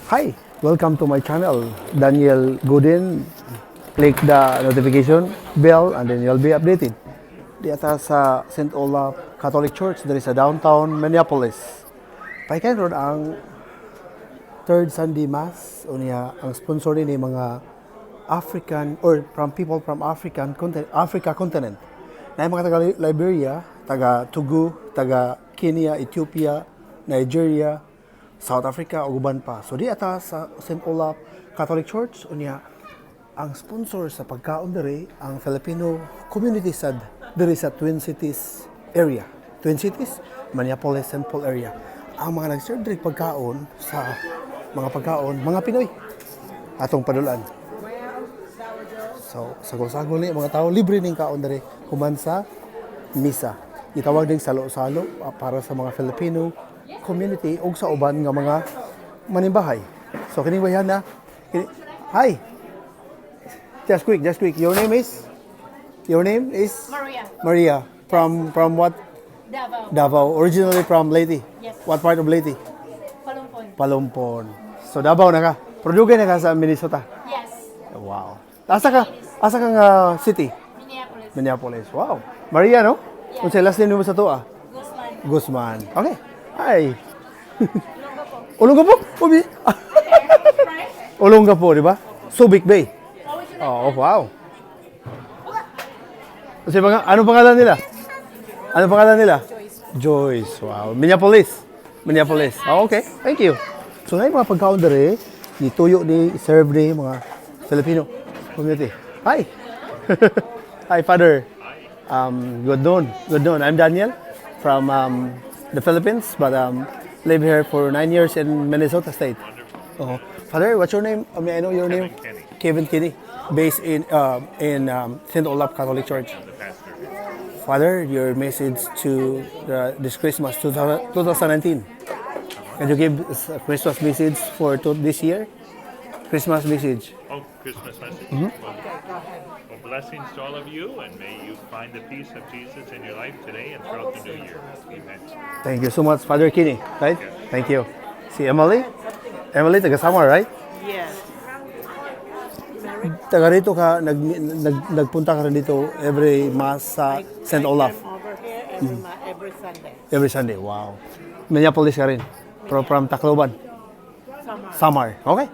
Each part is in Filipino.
Hi, welcome to my channel, Daniel Godin. Click the notification bell and then you'll be updated. Dito sa St. Olaf Catholic Church, there is a downtown Minneapolis. Paikan ron ang third Sunday Mass, unya ang sponsor ni mga African or from people from Africa continent. Na mga taga Liberia, taga Togo, taga Kenya, Ethiopia, Nigeria, South Africa o uban pa. So di ata sa St. Olaf Catholic Church unya ang sponsor sa pagkaon diri ang Filipino community sad diri sa Twin Cities area. Twin Cities, Minneapolis, St. Paul area. Ang mga nag-serve diri pagkaon sa mga Pinoy atong padulan. So sagol-sagol ni mga tao libre ning kaon diri human sa misa. Gitawag ding salo-salo para sa mga Filipino community o sa uban nga mga manimbahay. So kining bayan na. Hi. Just quick. Your name is Maria. From what? Davao. Originally from Leyte. Yes. What part of Leyte? Palumpon. So Davao na ka. Produce na ka sa Minnesota. Yes. Wow. Asa ka city? Minneapolis. Wow. Maria, no? Yeah. Kung sa last name mo sa to Guzman. Okay. Hi. Olongapo. Ubi. Olongapo, di ba? Subic Bay. Oh, wow. Kasi ano pangalan nila? Joyce. Wow. Minneapolis. Oh, okay. Thank you. So, ngayon mga pagkaon dere, nituyo ni serve ni mga Filipino community. Hi. Hi, Father. Good noon. I'm Daniel from the Philippines, but live here for 9 years in Minnesota State. Father, what's your name? May I know your name? Kevin Kinney, based in St. Olaf Catholic Church. Father, your message to this Christmas 2019. Can you give a Christmas message for this year? Christmas message. Oh, Christmas message. Mm-hmm. Well, blessings to all of you, and may you find the peace of Jesus in your life today and throughout the new year. Amen. Thank you so much, Father Kinney. Right? Thank you. Si Emily, taga Samar, right? Yes. Taga rito ka, nagpunta ka rin dito every Mass sa St. Olaf. I'm over here every Sunday. Every Sunday, wow. Minneapolis ka rin. From Tacloban. Samar. Okay.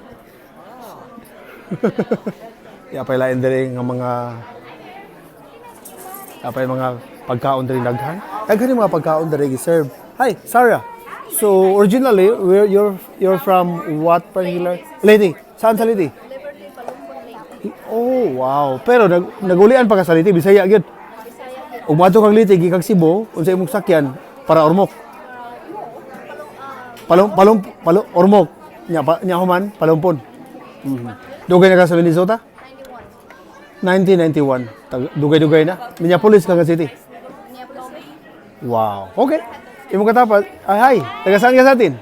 Yapay lain diri nga mga pagkaon diri daghan. Daghan mga pagkaon diri gi-serve. Hi, Sarah. So originally, you're from what particular? Leyte. Saan sa Leyte? Oh, wow. Pero nagulian pa ka sa Leyte, Bisaya gyud. Ug madto kang Leyte gikag Cebu, unsay imong sakyan para Ormoc. Ormoc. Nya human Palumpon. Dugay na ka sa Minnesota? 1991. Dugay na. Minneapolis ka City. Wow. Okay. Imo katapat. Hi. Taga saan ka sa atin?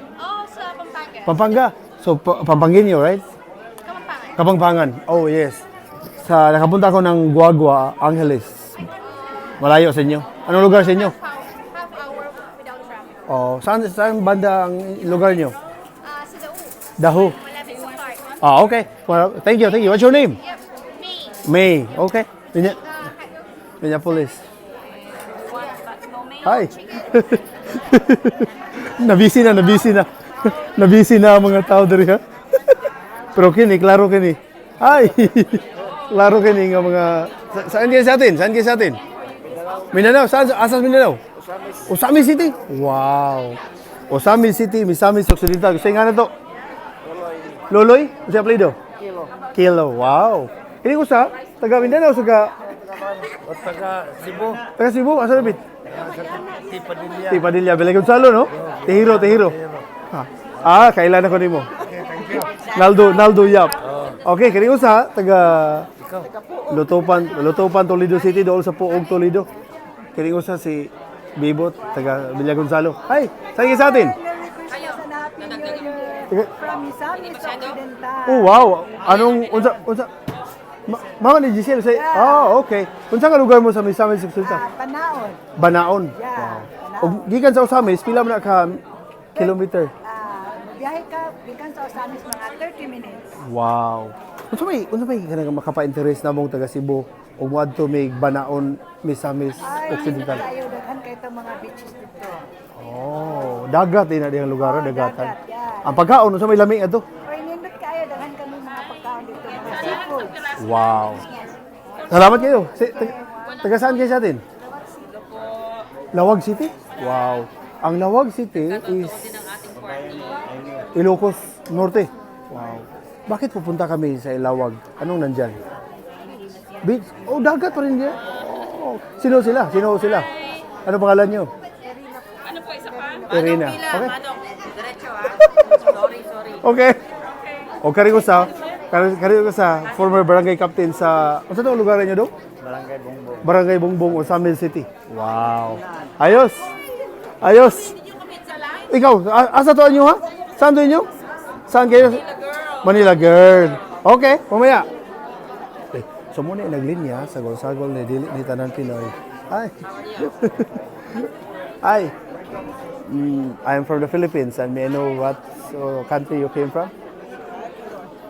Sa Pampanga. Pampanga. So Pampangueño, right? Kapampangan. Oh, yes. Nakapunta ako ng Guagua, Angeles. Malayo sa inyo. Anong lugar sa inyo? Half hour without traffic. Oh, saan banda ang lugar nyo? Sa Daho. malapit sa park. Okay. Well, thank you. What's your name? Yep. Me. May. Okay. Minneapolis. Hi. Nabisi na. Nabisi na ang mga tao diri ha. Pero klaro kini. Hi. Klaro kini nga mga saan kayo sa atin? Mindanao. Asas Mindanao? Osamis City. Wow. Osamis City, Misamis Occidental. Kasi nga na to? Loloy? Kasi apelido? Kilo. Wow. Ini ko sa taga Mindanao taga Cebu. Taga Cebu, asa lapit? Tipadilla. Bela Gonzalo, no? Tehiro. Kailan ako nimo? Naldo Yap. Okay, kini ko sa taga Lutopan Toledo City dool sa Puog Toledo. Kini ko sa si Bibot taga Villa Gonzalo. Hi, saan kayo sa atin? From Misamis Occidental. Oh, wow. Anong unsa Mama ni Giselle say, okay. Unsa ka lugar mo sa Misamis Occidental? Banaon. Banaon. Yeah. Wow. Og gikan sa Osamis, pila man ka kilometer? biyahe ka, bikan sa Osamis mga 30 minutes. Wow. Unsa may kanang makapa-interest na mong taga Cebu ug moadto may banaon Misamis Ay, Occidental. tayo, daghan kayo itong mga beaches dito. Oh, dagat din na diyang lugar, dagatan. Dagat, yan. Ang pagkaon unsa may lami ato? Or nindot kayo, daghan kami mga pagkaon dito, mga seafood. Wow. Salamat kayo. Taga saan kayo sa atin? Lawag City? Wow. Ang Lawag City is Ilocos Norte. Wow. Bakit pupunta kami sa Ilawag? Anong nandyan? Beach? Oh, dagat pa rin dyan. Oh. Sino sila? Ano pangalan nyo? Ano po, isa pa? Irina. Manong Okay. Manong. Diretso sorry. Okay. O kari ko sa former barangay captain sa ano sa lugar niyo do? Barangay Bongbong o Samuel City. Wow. Ayos. Ikaw, asa to inyo ha? Saan to inyo? Saan kayo? Manila girl. Okay, mamaya. Okay. So muna naglinya sa sagol ni dili ni tanan Pinoy. Hi. Hi. I'm from the Philippines and may I know what country you came from?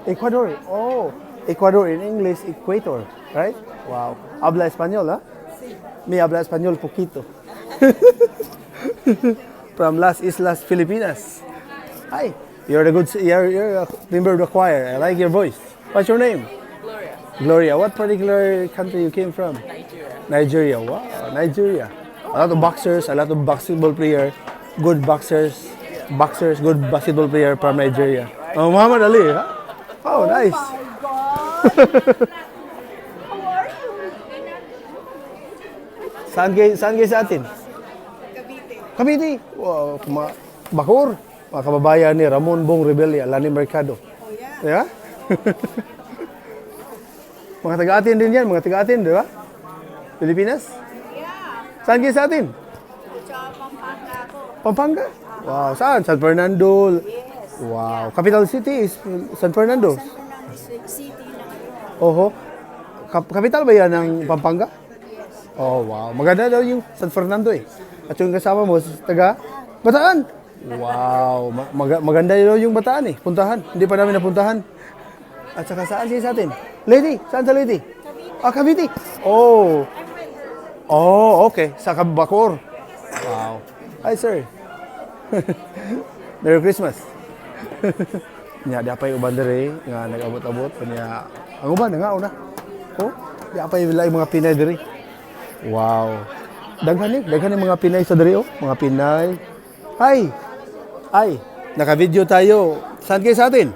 Ecuador. Oh, Ecuador in English, Equator, right? Wow. Habla español, ¿ah? Me habla español poquito. From Las Islas Filipinas. Hi. You're a member of the choir. I like your voice. What's your name? Gloria. What particular country you came from? Nigeria. Wow, Nigeria. A lot of boxers, a lot of basketball player, good boxers, good basketball player from Nigeria. Oh, Muhammad Ali, huh? Oh, nice. Saan kayo sa atin? Cavite. Wow, Bacoor. Mga kababayan ni Ramon Bong Rebella, Lani Mercado. Yeah? Mga taga-atin din yan, mga taga-atin, di ba? Pilipinas? Saan kayo sa atin? Sa Pampanga ako. Pampanga? Wow, saan? San Fernando? Wow, capital city is San Fernando. City lang. Oho. Capital ba yan ng Pampanga? Oh, wow. Maganda daw yung San Fernando eh. At yung kasama mo, taga Bataan. Wow. Maganda daw yung Bataan eh. Puntahan. Hindi pa namin napuntahan. At saka saan siya sa atin? Lady. Saan sa Lady? Ah, Cavite. Oh. Oh, okay. Sa Bacoor. Wow. Hi, sir. Merry Christmas. Nya di apay uban diri nga nag-abot-abot kanya ang uban nga una. Oh, di apay wala mga Pinay diri. Wow. Daghan ni mga Pinay sa diri oh, mga Pinay. Ay, naka-video tayo. Saan kayo sa atin?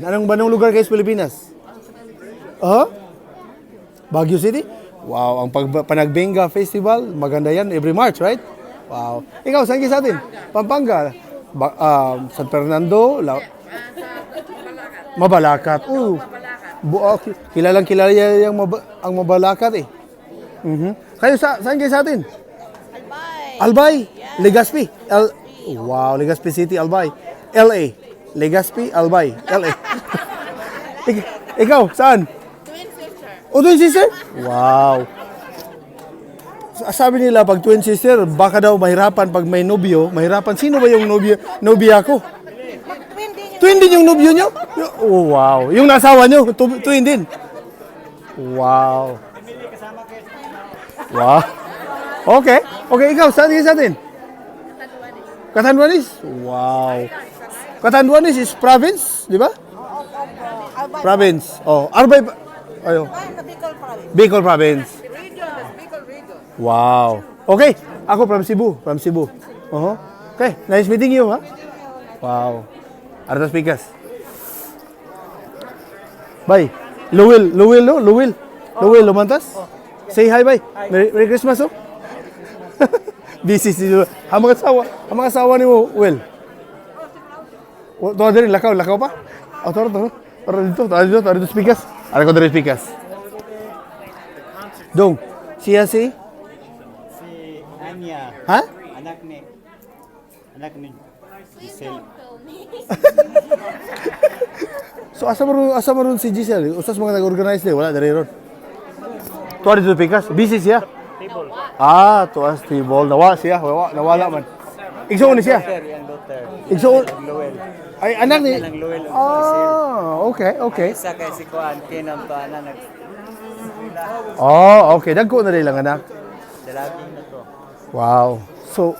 Anong lugar kayo sa Pilipinas? Baguio City? Wow, ang Panagbenga Festival, maganda yan every March, right? Wow. Ikaw, saan kayo sa atin? Pampanga. San Fernando, Mabalacat. Kilalang yung ang Mabalacat eh. Kayo saan kayo sa atin? Albay. Legazpi. Wow, Legazpi City, Albay. LA. Legazpi, Albay. LA. Ikaw, saan? Twin sister. Twin sister? Wow. Sabi nila pag twin sister, baka daw mahirapan pag may nobyo. Mahirapan. Sino ba yung nobya ko? Twin din yung nobyo nyo? Oh, wow. Yung nasawa nyo, twin din. Wow. Wow. Okay, ikaw, saan sa atin? Catanduanes. Wow. Catanduanes is province, di ba? Province. Oh, Arbay. Ayo. Bicol province. Wow. Okay, ako from Cebu. Okay, nice meeting you, ha? Wow. Artas Pikas. Bye. Luwil, Lumantas. Say hi, bye. Merry Christmas, oh. Busy si Luwil. Ang mga asawa ni mo, Will. Tuwa din, lakaw pa? Tara dito sa Pikas. Ara ko dito sa Pikas. Dong, siya si Anya, ha? anak ni Giselle. So asa mo ron si Giselle? Usas mga nag-organize din, wala diri ron. Tuwa dito Pikas, busy siya. Tuwa sa table. Nawala man. Igsoon ni siya. Yang daughter. Igsoon. Luel. Ay, anak ni... Lang Luel. Okay, okay. Isa kay si Kuan, Kinom to, nag... Oh, okay. Dagko na rin lang anak. Dalaging na to. Wow. So,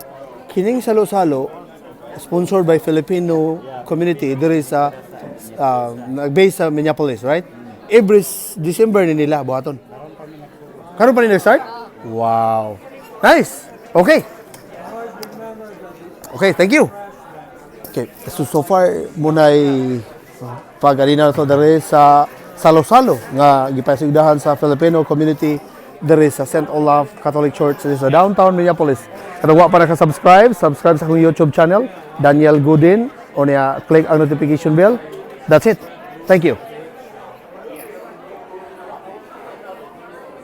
kining salo-salo, sponsored by Filipino community, there is a, based sa Minneapolis, right? Every December ni nila, buhaton. Karon pa nila start? Wow. Nice. Okay. Okay, thank you. Okay, so far muna'y pag-arina na to dere sa salo-salo nga gipasigdahan sa Filipino community dere sa St. Olaf Catholic Church sa downtown Minneapolis. Kung wa pa naka-subscribe, subscribe sa akong YouTube channel, Daniel Godin, o niya click ang notification bell. That's it. Thank you.